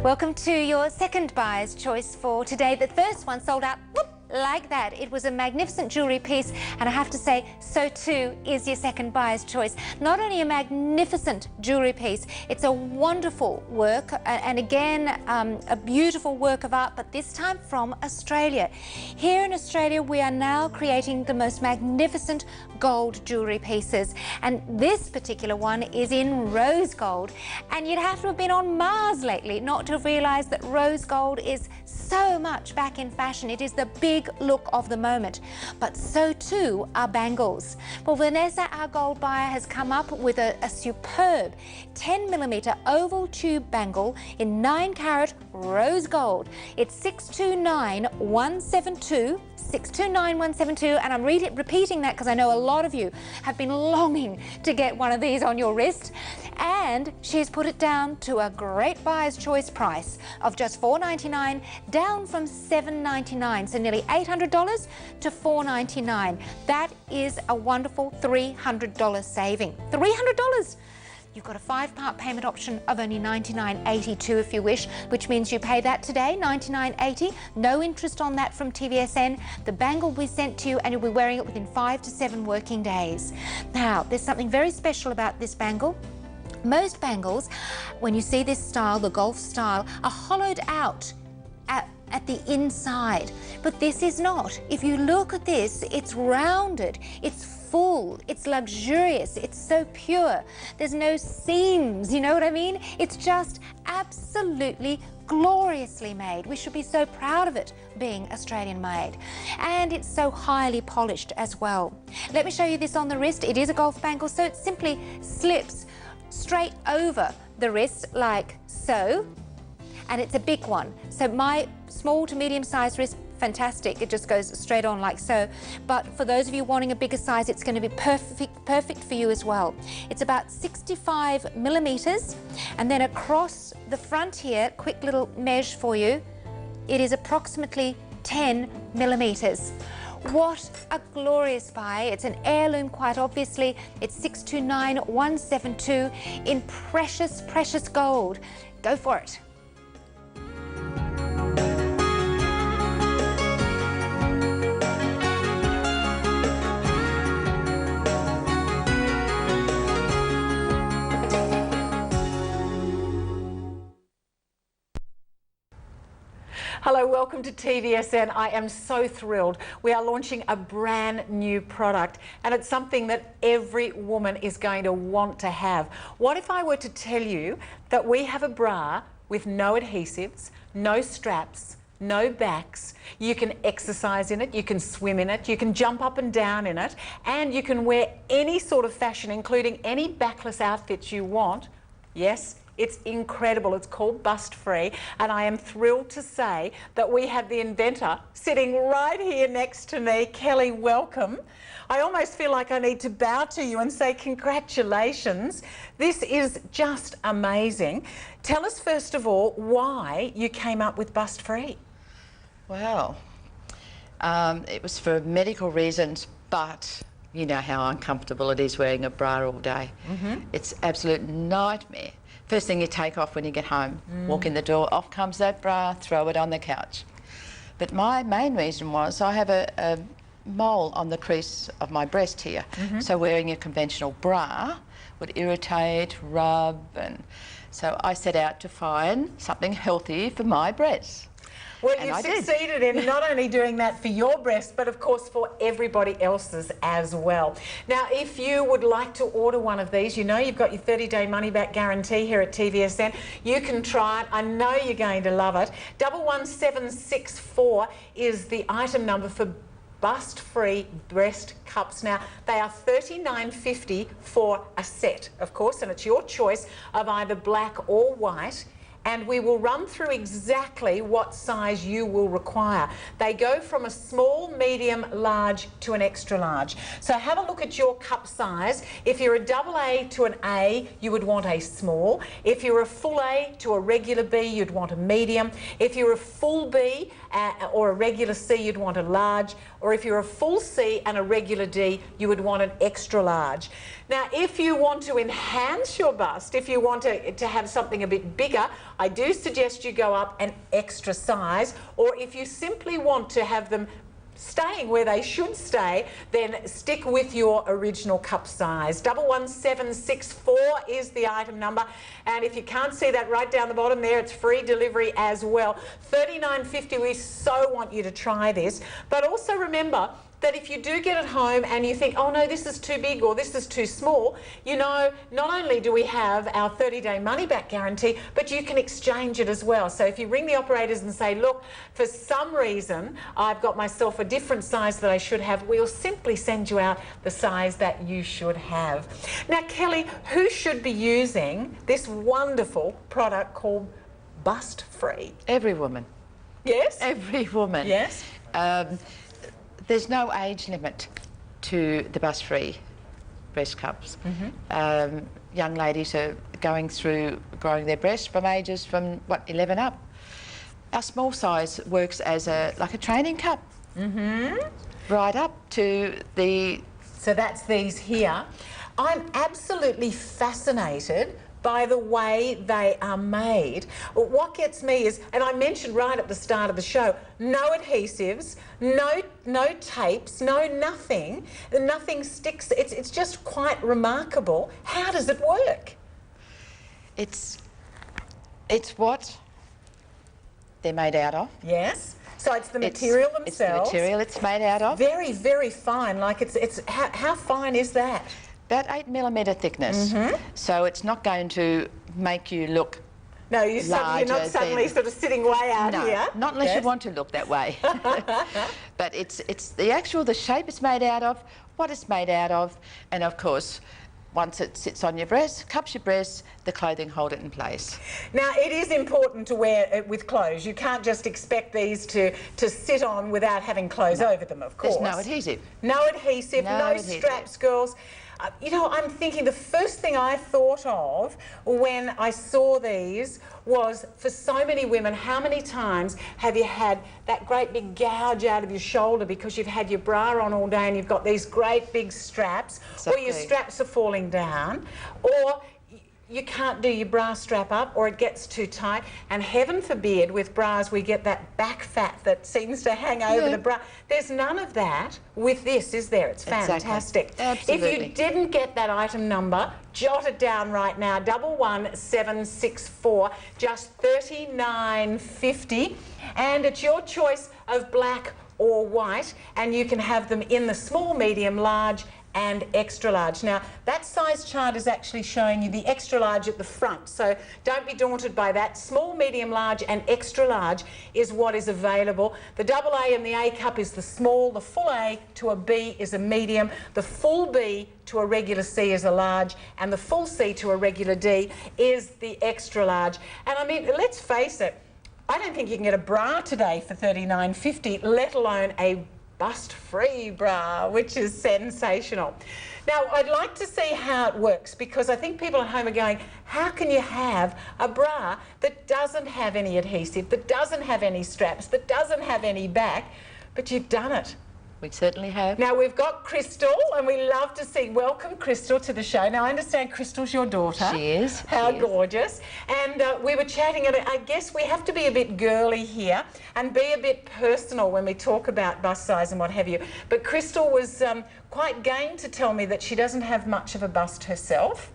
Welcome to your second buyer's choice for today. The first one sold out, whoop, like that. It was a magnificent jewellery piece, and I have to say, so too is your second buyer's choice. Not only a magnificent jewellery piece, it's a wonderful work, and again, a beautiful work of art, but this time from Australia. Here in Australia, we are now creating the most magnificent gold jewellery pieces, and this particular one is in rose gold, and you'd have to have been on Mars lately not to have realised that rose gold is so much back in fashion. It is the big look of the moment, but so too are bangles. Well, Vanessa, our gold buyer, has come up with a superb 10mm oval tube bangle in 9-carat rose gold. It's 629172. 629172, and I'm repeating that because I know a lot of you have been longing to get one of these on your wrist, and she's put it down to a great buyer's choice price of just $4.99, down from $7.99, so nearly $800 to $4.99. That is a wonderful $300 saving. $300! You've got a 5-part payment option of only $99.82 if you wish, which means you pay that today, $99.80, no interest on that from TVSN. The bangle will be sent to you and you'll be wearing it within 5 to 7 working days. Now, there's something very special about this bangle. Most bangles, when you see this style, the golf style, are hollowed out at the inside, but this is not. If you look at this, it's rounded, it's full, it's luxurious, it's so pure. There's no seams, you know what I mean? It's just absolutely gloriously made. We should be so proud of it being Australian made. And it's so highly polished as well. Let me show you this on the wrist. It is a golf bangle, so it simply slips straight over the wrist like so. And it's a big one. So my small to medium sized wrist, fantastic. It just goes straight on like so. But for those of you wanting a bigger size, it's going to be perfect for you as well. It's about 65mm, and then across the front here, quick little measure for you, it is approximately 10mm. What a glorious buy. It's an heirloom, quite obviously. It's 629172 in precious, precious gold. Go for it. Hello, welcome to TVSN. I am so thrilled. We are launching a brand new product, and it's something that every woman is going to want to have. What if I were to tell you that we have a bra with no adhesives, no straps, no backs? You can exercise in it, you can swim in it, you can jump up and down in it, and you can wear any sort of fashion, including any backless outfits you want. Yes, it's incredible. It's called Bustfree, and I am thrilled to say that we have the inventor sitting right here next to me. Kelly, welcome. I almost feel like I need to bow to you and say congratulations. This is just amazing. Tell us first of all why you came up with Bustfree. Well, it was for medical reasons, but you know how uncomfortable it is wearing a bra all day. It's absolute nightmare. First thing you take off when you get home, walk in the door, off comes that bra, throw it on the couch. But my main reason was I have a mole on the crease of my breast here, so wearing a conventional bra would irritate, rub, and so I set out to find something healthy for my breasts. Well, you succeeded in not only doing that for your breast, but of course for everybody else's as well. Now, if you would like to order one of these, you know you've got your 30-day money-back guarantee here at TVSN. You can try it. I know you're going to love it. 11764 is the item number for Bustfree breast cups. Now, they are $39.50 for a set, of course, and it's your choice of either black or white. And we will run through exactly what size you will require. They go from a small, medium, large to an extra large. So have a look at your cup size. If you're a AA to an A, you would want a small. If you're a full A to a regular B, you'd want a medium. If you're a full B or a regular C, you'd want a large. Or if you're a full C and a regular D, you would want an extra large. Now, if you want to enhance your bust, if you want to have something a bit bigger, I do suggest you go up an extra size, or if you simply want to have them staying where they should stay, then stick with your original cup size. 11764 is the item number, and if you can't see that right down the bottom there, it's free delivery as well. $39.50. We so want you to try this, but also remember that if you do get it home and you think, oh no, this is too big or this is too small, you know, not only do we have our 30-day money-back guarantee, but you can exchange it as well. So if you ring the operators and say, look, for some reason, I've got myself a different size that I should have, we'll simply send you out the size that you should have. Now, Kelly, who should be using this wonderful product called Bustfree? Every woman. Yes? Every woman. Yes. There's no age limit to the Bustfree breast cups. Young ladies are going through growing their breasts from ages from, 11 up. Our small size works as like a training cup. Right up to the... So that's these here. I'm absolutely fascinated by the way they are made. What gets me is, and I mentioned right at the start of the show, no adhesives, no tapes, nothing sticks. It's just quite remarkable. How does it work? It's what they're made out of. Yes. So it's the material themselves. It's the material it's made out of. Very, very fine. Like it's how fine is that? About 8mm thickness. So it's not going to make you look No, you're not suddenly sort of sitting way out here. Not unless you want to look that way. But it's the shape it's made out of, what it's made out of, and of course, once it sits on your breast, cups your breasts, the clothing hold it in place. Now, it is important to wear it with clothes. You can't just expect these to sit on without having clothes over them, of course. There's no adhesive. No adhesive, no straps, girls. You know, I'm thinking the first thing I thought of when I saw these was, for so many women, how many times have you had that great big gouge out of your shoulder because you've had your bra on all day and you've got these great big straps, or your straps are falling down, or you can't do your bra strap up, or it gets too tight, and heaven forbid with bras we get that back fat that seems to hang over the bra. There's none of that with this, is there? It's fantastic. Absolutely. If you didn't get that item number, jot it down right now, 11764, just $39.50, and it's your choice of black or white, and you can have them in the small, medium, large and extra large. Now, that size chart is actually showing you the extra large at the front, so don't be daunted by that. Small, medium, large and extra large is what is available. The AA and the A cup is the small, the full A to a B is a medium, the full B to a regular C is a large, and the full C to a regular D is the extra large. And I mean, let's face it, I don't think you can get a bra today for $39.50, let alone a Bustfree bra, which is sensational. Now, I'd like to see how it works, because I think people at home are going, how can you have a bra that doesn't have any adhesive, that doesn't have any straps, that doesn't have any back, but you've done it? We certainly have. Now, we've got Crystal, and we love to see, welcome Crystal to the show. Now, I understand Crystal's your daughter. She is. How gorgeous. And we were chatting, and I guess we have to be a bit girly here and be a bit personal when we talk about bust size and what have you. But Crystal was quite game to tell me that she doesn't have much of a bust herself.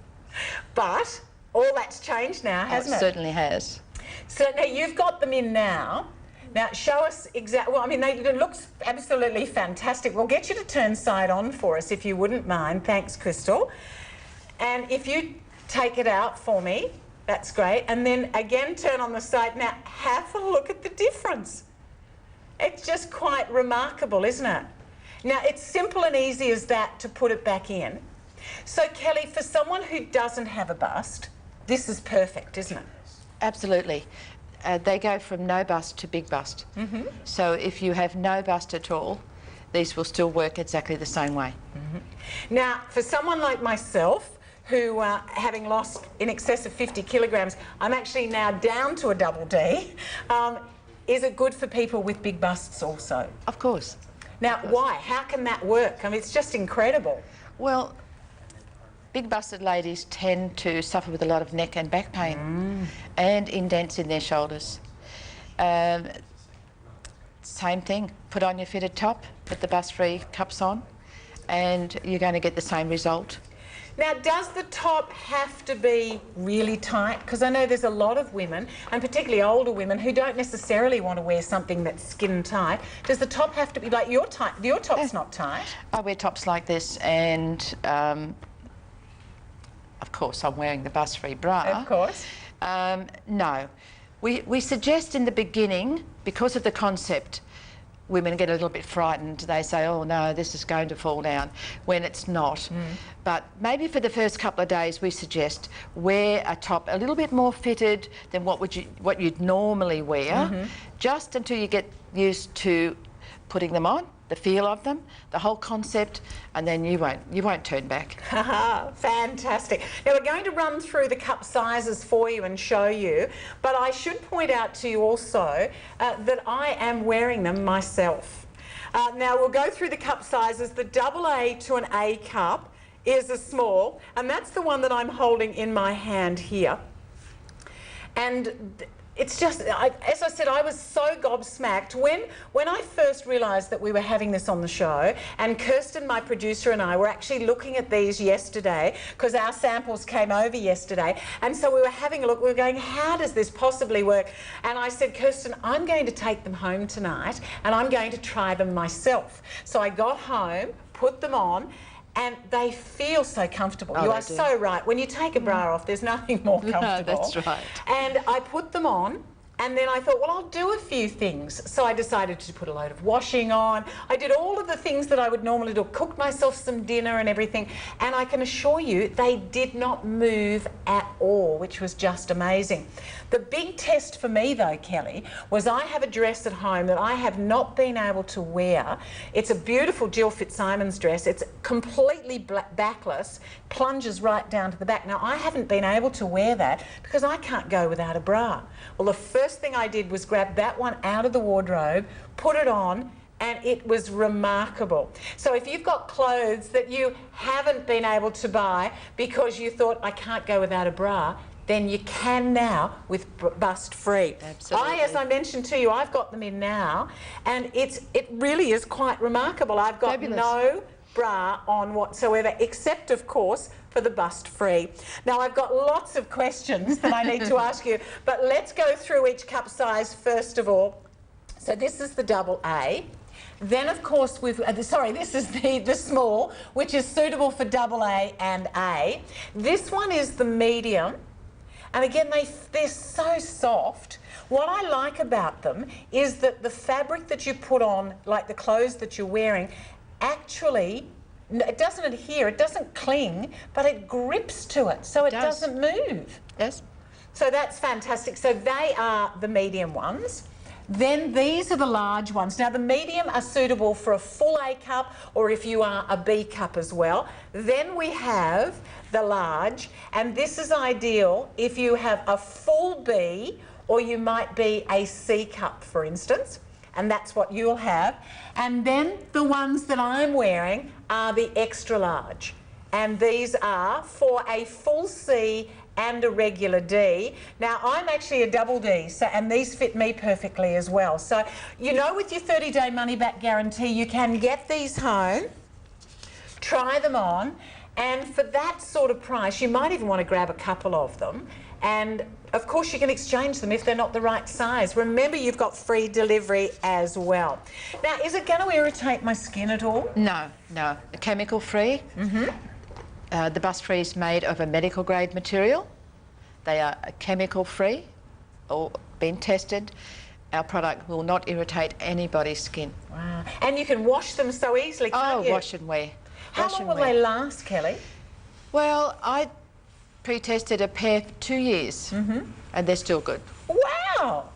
But all that's changed now, hasn't it? It certainly has. So now you've got them in now. Now, show us exactly, well, I mean, it looks absolutely fantastic. We'll get you to turn side on for us, if you wouldn't mind. Thanks, Crystal. And if you take it out for me, that's great. And then again, turn on the side. Now, have a look at the difference. It's just quite remarkable, isn't it? Now, it's simple and easy as that to put it back in. So, Kelly, for someone who doesn't have a bust, this is perfect, isn't it? Absolutely. They go from no bust to big bust. So if you have no bust at all, these will still work exactly the same way. Now, for someone like myself, who having lost in excess of 50 kilograms, I'm actually now down to a double D. Is it good for people with big busts also? Of course. Now, why? How can that work? I mean, it's just incredible. Well, big busted ladies tend to suffer with a lot of neck and back pain and indents in their shoulders. Same thing, put on your fitted top, put the Bustfree cups on, and you're going to get the same result. Now, does the top have to be really tight? Because I know there's a lot of women, and particularly older women, who don't necessarily want to wear something that's skin tight. Does the top have to be like your tight? Your top's not tight. I wear tops like this, and of course I'm wearing the Bustfree bra. Of course. No. We suggest in the beginning, because of the concept, women get a little bit frightened. They say, oh no, this is going to fall down, when it's not. But maybe for the first couple of days we suggest wear a top a little bit more fitted than what you'd normally wear, just until you get used to putting them on, the feel of them, the whole concept, and then you won't turn back. Fantastic. Now we're going to run through the cup sizes for you and show you, but I should point out to you also that I am wearing them myself. Now we'll go through the cup sizes. The AA to an A cup is a small, and that's the one that I'm holding in my hand here. And it's just, as I said, I was so gobsmacked when I first realised that we were having this on the show, and Kirsten, my producer, and I were actually looking at these yesterday because our samples came over yesterday, and so we were having a look. We were going, how does this possibly work? And I said, Kirsten, I'm going to take them home tonight and I'm going to try them myself. So I got home, put them on, and they feel so comfortable. Oh, you are so right. When you take a bra off, there's nothing more comfortable. No, that's right. And I put them on, and then I thought, well, I'll do a few things. So I decided to put a load of washing on. I did all of the things that I would normally do, cooked myself some dinner and everything. And I can assure you, they did not move at all, which was just amazing. The big test for me, though, Kelly, was I have a dress at home that I have not been able to wear. It's a beautiful Jill Fitzsimons dress. It's completely backless, plunges right down to the back. Now, I haven't been able to wear that because I can't go without a bra. Well, the first thing I did was grab that one out of the wardrobe, put it on, and it was remarkable. So if you've got clothes that you haven't been able to buy because you thought, I can't go without a bra, then you can now with Bustfree. Absolutely. As I mentioned to you, I've got them in now, and it really is quite remarkable. I've got no bra on whatsoever, except, of course, for the Bustfree. Now, I've got lots of questions that I need to ask you, but let's go through each cup size first of all. So this is the AA. Then, of course, this is the small, which is suitable for AA and A. This one is the medium. And again, they're so soft. What I like about them is that the fabric that you put on, like the clothes that you're wearing, actually, it doesn't adhere, it doesn't cling, but it grips to it, so it doesn't move. Yes. So that's fantastic. So they are the medium ones. Then these are the large ones. Now the medium are suitable for a full A cup, or if you are a B cup as well. Then we have the large, and this is ideal if you have a full B, or you might be a C cup, for instance, and that's what you'll have. And then the ones that I'm wearing are the extra large, and these are for a full C and a regular D. Now, I'm actually a double D, and these fit me perfectly as well. So, you know, with your 30-day money-back guarantee, you can get these home, try them on, and for that sort of price, you might even want to grab a couple of them. And, of course, you can exchange them if they're not the right size. Remember, you've got free delivery as well. Now, is it going to irritate my skin at all? No, no. Chemical-free. The Bustfree is made of a medical grade material. They are chemical free or been tested. Our product will not irritate anybody's skin. Wow. And you can wash them so easily, can't you? Wash and wear. How long will they last, Kelly? Well, I pre-tested a pair for 2 years and they're still good. Wow!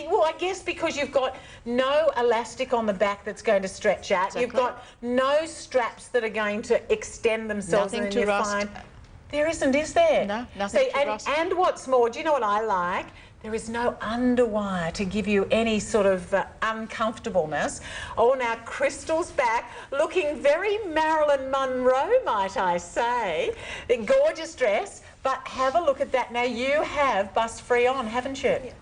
Well, I guess because you've got no elastic on the back that's going to stretch out. Exactly. You've got no straps that are going to extend themselves. Nothing and to then rust. find... There isn't, is there? No, nothing to rust. And what's more, do you know what I like? There is no underwire to give you any sort of uncomfortableness. Oh, now Crystal's back, looking very Marilyn Monroe, might I say. A gorgeous dress, but have a look at that. Now, you have Bustfree on, haven't you? Yeah.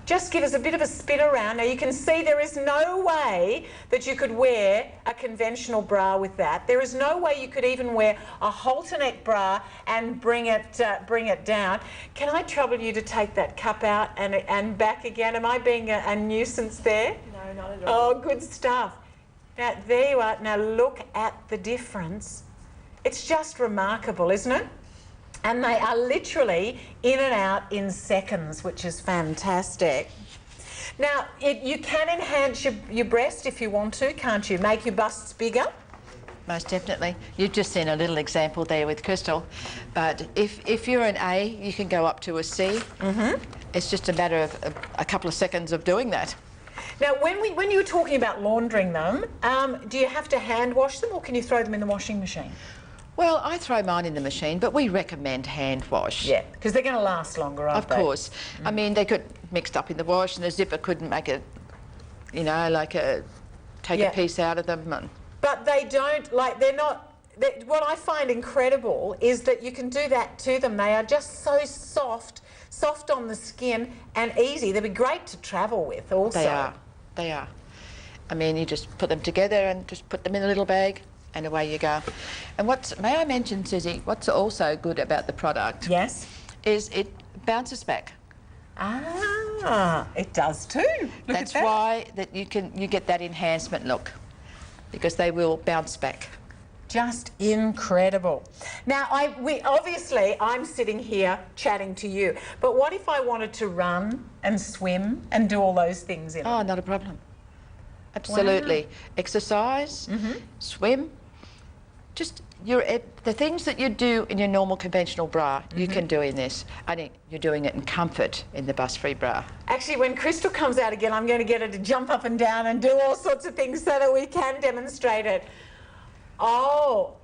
Just give us a bit of a spin around. Now you can see there is no way that you could wear a conventional bra with that. There is no way you could even wear a halter neck bra and bring it down. Can I trouble you to take that cup out and back again? Am I being a nuisance there? No, not at all. Oh, good stuff. Now there you are. Now look at the difference. It's just remarkable, isn't it? And they are literally in and out in seconds, which is fantastic. Now, you can enhance your breast if you want to, can't you? Make your busts bigger. Most definitely. You've just seen a little example there with Crystal. But if you're an A, you can go up to a C. It's just a matter of a couple of seconds of doing that. Now, when you were talking about laundering them, do you have to hand wash them or can you throw them in the washing machine? Well, I throw mine in the machine, but we recommend hand wash. Yeah, because they're going to last longer, aren't they? Of course. I mean, they could mixed up in the wash and the zipper couldn't make it, you know, like take a piece out of them. But they don't, like, they're not, what I find incredible is that you can do that to them. They are just so soft on the skin and easy. They'd be great to travel with also. They are. I mean, you just put them together and just put them in a little bag. And away you go. And may I mention, Susie, what's also good about the product? Yes. Is it bounces back. Ah, it does too. That's why you get that enhancement look, because they will bounce back. Just incredible. Now, obviously I'm sitting here chatting to you, but what if I wanted to run and swim and do all those things in it? Oh, not a problem. Absolutely. Wow. Exercise, swim. Just the things that you do in your normal conventional bra, you can do in this. I think you're doing it in comfort in the Bustfree bra. Actually, when Crystal comes out again, I'm going to get her to jump up and down and do all sorts of things so that we can demonstrate it. Oh,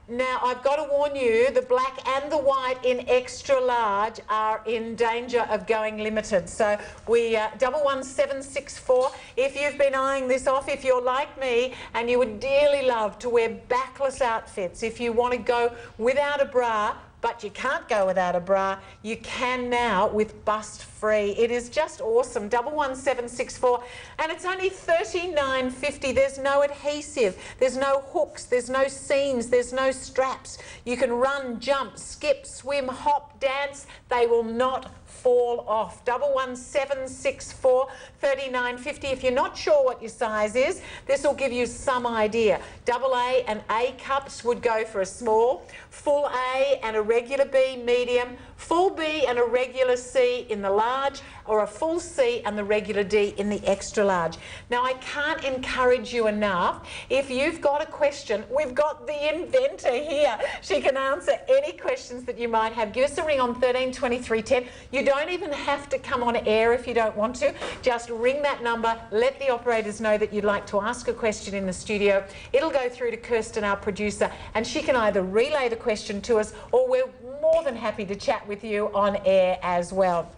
now I've got to warn you, the black and the white in extra large are in danger of going limited. So we 11764. If you've been eyeing this off, if you're like me and you would dearly love to wear backless outfits, if you want to go without a bra, but you can't go without a bra, you can now with Bustfree. It is just awesome. 11764, and it's only $39.50. There's no adhesive, there's no hooks, there's no seams, there's no straps. You can run, jump, skip, swim, hop, dance. They will not fall off. 11764, $39.50. If you're not sure what your size is, this will give you some idea. AA and A cups would go for a small, full A and a regular B medium, full B and a regular C in the large, or a full C and the regular D in the extra large. Now, I can't encourage you enough. If you've got a question, we've got the inventor here. She can answer any questions that you might have. Give us a ring on 13 23 10. You don't even have to come on air if you don't want to. Just ring that number, let the operators know that you'd like to ask a question in the studio. It'll go through to Kirsten, our producer, and she can either relay the question to us, or we're more than happy to chat with you on air as well.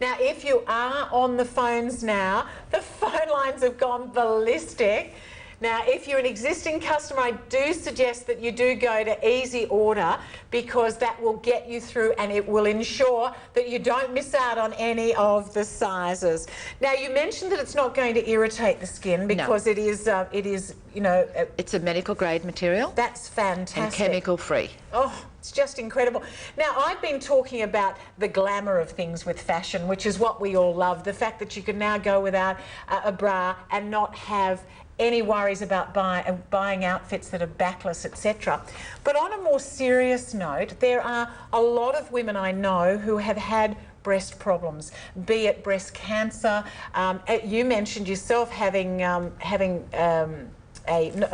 Now, if you are on the phones now, the phone lines have gone ballistic. Now, if you're an existing customer, I do suggest that you do go to Easy Order, because that will get you through and it will ensure that you don't miss out on any of the sizes. Now, you mentioned that it's not going to irritate the skin because it is, you know... it's a medical grade material. That's fantastic. And chemical free. Oh, it's just incredible. Now, I've been talking about the glamour of things with fashion, which is what we all love. The fact that you can now go without a bra and not have any worries about buying outfits that are backless, etc. But on a more serious note, there are a lot of women I know who have had breast problems, be it breast cancer. You mentioned yourself having a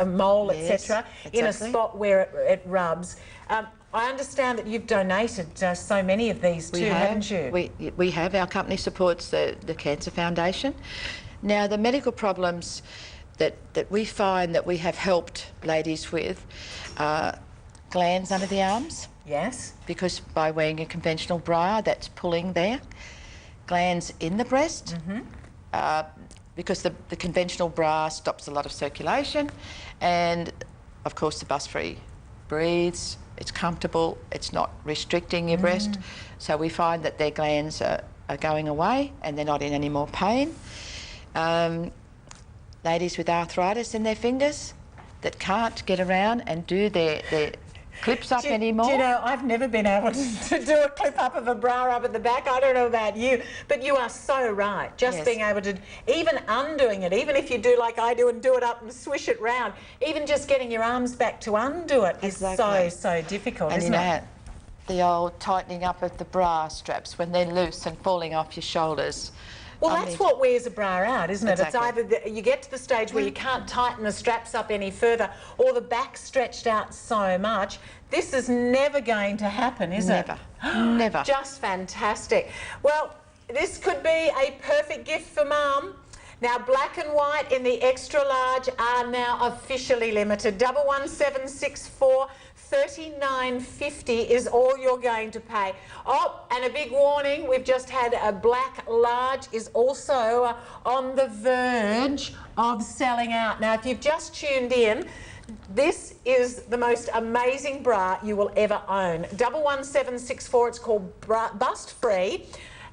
mole, etc., in a spot where it rubs. I understand that you've donated so many of these too, haven't you? We have. Our company supports the Cancer Foundation. Now, the medical problems that we find that we have helped ladies with are glands under the arms. Yes. Because by wearing a conventional bra, that's pulling there. Glands in the breast. because the conventional bra stops a lot of circulation, and of course the Bustfree breathes, it's comfortable, it's not restricting your breast, so we find that their glands are going away and they're not in any more pain. Ladies with arthritis in their fingers that can't get around and do their clips up anymore. Do you know, I've never been able to do a clip up of a bra up at the back. I don't know about you, but you are so right. Just being able to, even undoing it, even if you do like I do and do it up and swish it round, even just getting your arms back to undo it is so difficult, and isn't it? The old tightening up of the bra straps when they're loose and falling off your shoulders. Well, that's what wears a bra out, isn't it? Exactly. It's either you get to the stage where you can't tighten the straps up any further, or the back's stretched out so much. This is never going to happen, is it? Never. Never. Just fantastic. Well, this could be a perfect gift for Mum. Now, black and white in the extra large are now officially limited. 11764. $39.50 is all you're going to pay. Oh, and a big warning, we've just had a black large is also on the verge of selling out. Now, if you've just tuned in, this is the most amazing bra you will ever own. 11764, it's called Bustfree.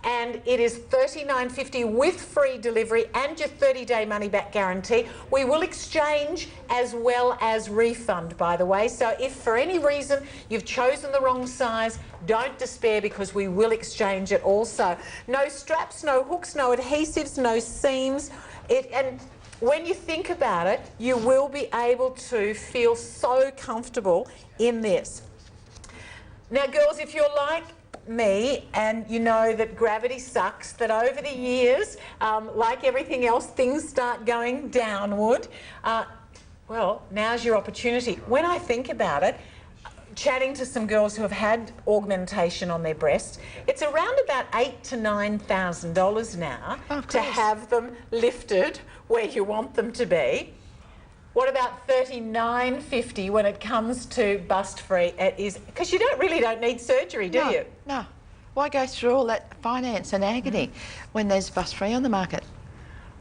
And it is $39.50 with free delivery and your 30-day money-back guarantee. We will exchange as well as refund, by the way. So if for any reason you've chosen the wrong size, don't despair, because we will exchange it also. No straps, no hooks, no adhesives, no seams. And when you think about it, you will be able to feel so comfortable in this. Now, girls, if you're like me and you know that gravity sucks, that over the years, like everything else, things start going downward, well, now's your opportunity. When I think about it, chatting to some girls who have had augmentation on their breasts, it's around about $8,000 to $9,000 now to have them lifted where you want them to be. What about $39.50 when it comes to Bustfree? It is, because you really don't need surgery, do you? No. Why go through all that finance and agony when there's Bustfree on the market?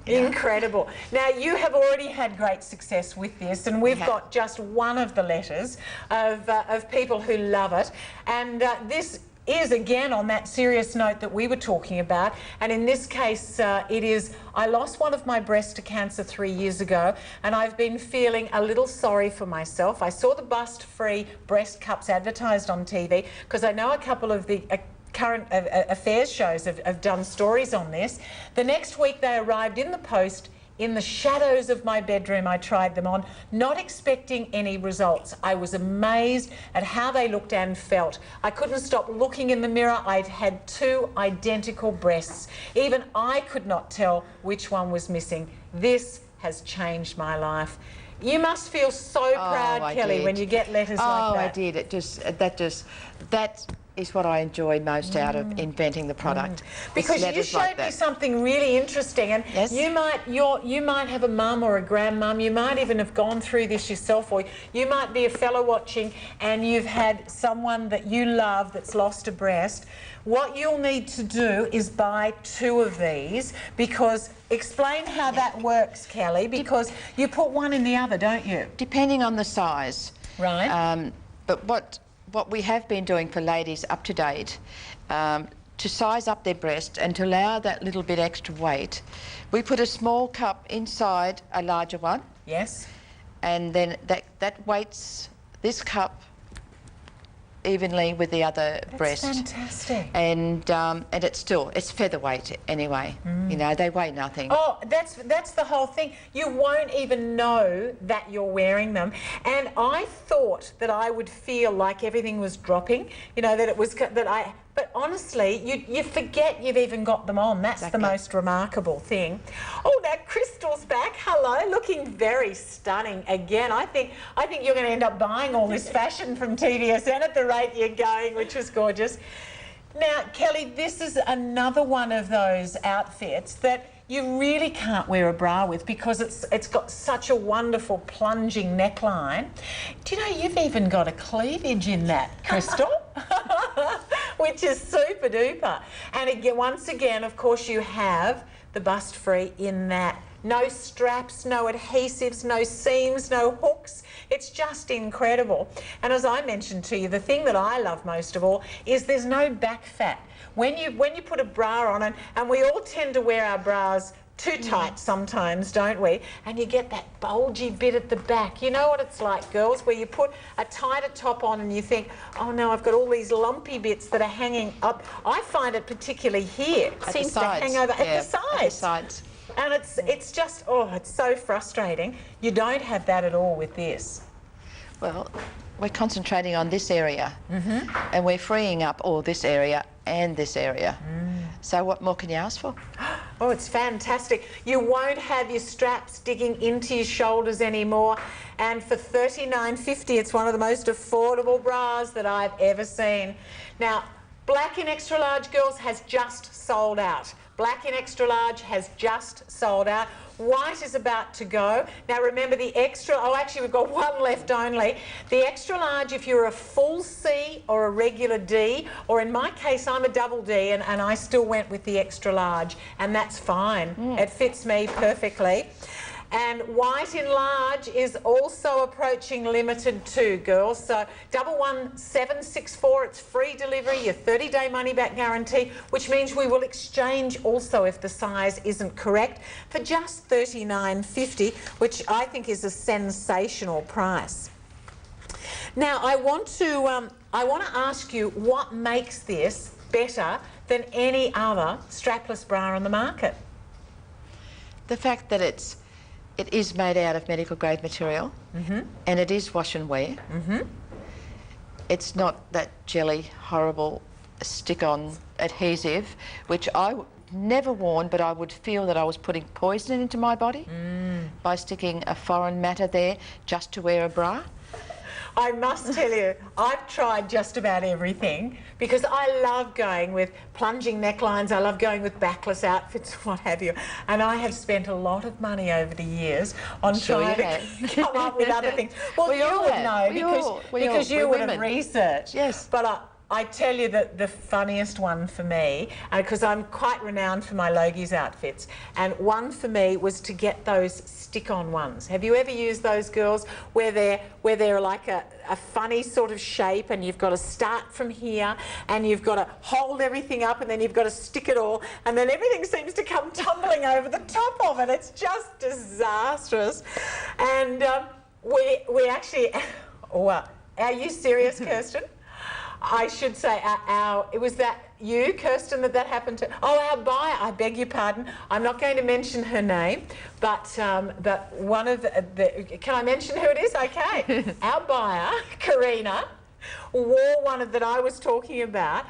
Incredible. Now, you have already had great success with this, and we've got just one of the letters of people who love it. And this is again on that serious note that we were talking about, and in this case it is, I lost one of my breasts to cancer 3 years ago, and I've been feeling a little sorry for myself. I saw the Bustfree breast cups advertised on TV because I know a couple of the current affairs shows have done stories on this. The next week they arrived in the post. In the shadows of my bedroom, I tried them on, not expecting any results. I was amazed at how they looked and felt. I couldn't stop looking in the mirror. I'd had 2 identical breasts. Even I could not tell which one was missing. This has changed my life. You must feel so proud, Kelly, when you get letters like that. Oh, I did. That is what I enjoy most out of inventing the product. Because you showed me something really interesting, and you might have a mum or a grandmum, you might even have gone through this yourself, or you might be a fellow watching and you've had someone that you love that's lost a breast. What you'll need to do is buy 2 of these, because explain how that works, Kelly, because you put one in the other, don't you? Depending on the size. Right. But what we have been doing for ladies up to date, to size up their breast and to allow that little bit extra weight, we put a small cup inside a larger one. Yes. And then that weights this cup evenly with the other breast. That's fantastic. And it's featherweight anyway. You know, they weigh nothing. Oh, that's the whole thing. You won't even know that you're wearing them. And I thought that I would feel like everything was dropping. You know, that it was but honestly, you forget you've even got them on. That's the most remarkable thing. Oh, now Crystal's back. Hello, looking very stunning again. I think you're going to end up buying all this fashion from TVSN at the rate you're going, which was gorgeous. Now, Kelly, this is another one of those outfits that you really can't wear a bra with because it's got such a wonderful plunging neckline. Do you know you've even got a cleavage in that, Crystal? Which is super duper. And again, once again, of course, you have the Bustfree in that No straps, no adhesives, no seams, no hooks. It's just incredible. And as I mentioned to you, the thing that I love most of all is there's no back fat. When you put a bra on, and we all tend to wear our bras too tight sometimes, don't we? And you get that bulgy bit at the back. You know what it's like, girls, where you put a tighter top on and you think, oh no, I've got all these lumpy bits that are hanging up. I find it particularly here. It seems to hang over at the sides. At the sides. And it's just, oh, it's so frustrating. You don't have that at all with this. Well, we're concentrating on this area, and we're freeing up all this area and this area. So what more can you ask for? Oh, it's fantastic. You won't have your straps digging into your shoulders anymore. And for $39.50, it's one of the most affordable bras that I've ever seen. Now, black in extra large, girls, has just sold out. Black in extra large has just sold out. White is about to go. Now remember the extra, oh actually we've got one left only. The extra large, if you're a full C or a regular D, or in my case I'm a double D and I still went with the extra large, and that's fine. It fits me perfectly. And white in large is also approaching limited too, girls. So 11764, it's free delivery, your 30-day money-back guarantee, which means we will exchange also if the size isn't correct for just $39.50, which I think is a sensational price. Now I want to ask you what makes this better than any other strapless bra on the market. The fact that it is made out of medical grade material, and it is wash and wear. It's not that jelly, horrible stick-on adhesive, which I never worn, but I would feel that I was putting poison into my body by sticking a foreign matter there just to wear a bra. I must tell you, I've tried just about everything because I love going with plunging necklines, I love going with backless outfits, what have you, and I have spent a lot of money over the years on trying to come up with other things. Well, you would know because you would have researched. Yes. But I tell you that the funniest one for me, because I'm quite renowned for my Logies outfits, and one for me was to get those stick-on ones. Have you ever used those, girls, where they're like a funny sort of shape, and you've got to start from here, and you've got to hold everything up, and then you've got to stick it all, and then everything seems to come tumbling over the top of it. It's just disastrous. And we actually, are you serious, Kirsten? I should say it was that you, Kirsten, that happened to. Oh, our buyer, I beg your pardon. I'm not going to mention her name, but one of can I mention who it is? Okay. Our buyer, Karina, wore one that I was talking about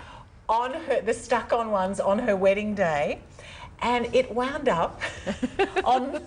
on the stuck-on ones on her wedding day, and it wound up on.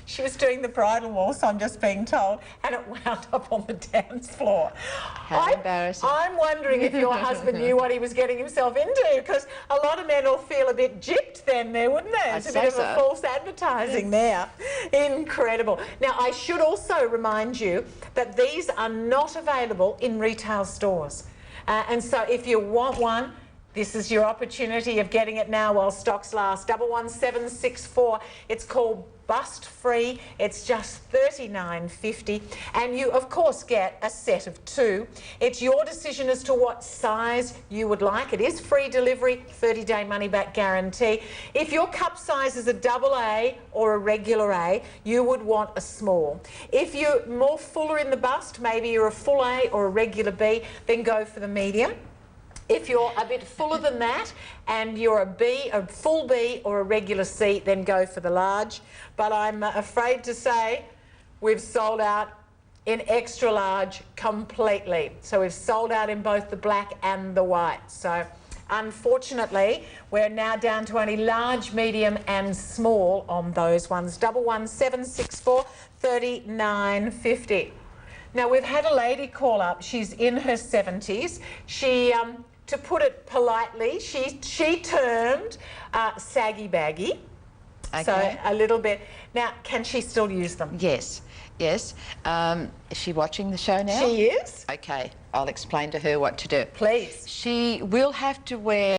She was doing the bridal waltz, I'm just being told, and it wound up on the dance floor. How embarrassing. I'm wondering if your husband knew what he was getting himself into, because a lot of men will feel a bit gypped then there, wouldn't there? It's a bit of a false advertising there. Incredible. Now, I should also remind you that these are not available in retail stores. And so if you want one, this is your opportunity of getting it now while stocks last. 11764. It's called Bustfree. It's just $39.50, and you of course get a set of 2. It's your decision as to what size you would like. It is free delivery, 30-day money-back guarantee. If your cup size is a double A or a regular A, you would want a small. If you're more fuller in the bust, maybe you're a full A or a regular B, then go for the medium. If you're a bit fuller than that and you're a B, a full B or a regular C, then go for the large. But I'm afraid to say we've sold out in extra large completely. So we've sold out in both the black and the white. So unfortunately, we're now down to only large, medium and small on those ones. 11764, $39.50. Now we've had a lady call up. She's in her 70s. She to put it politely, she termed saggy baggy. Okay. So a little bit. Now, can she still use them? Yes, yes. Is she watching the show now? She is. Okay, I'll explain to her what to do. Please. She will have to wear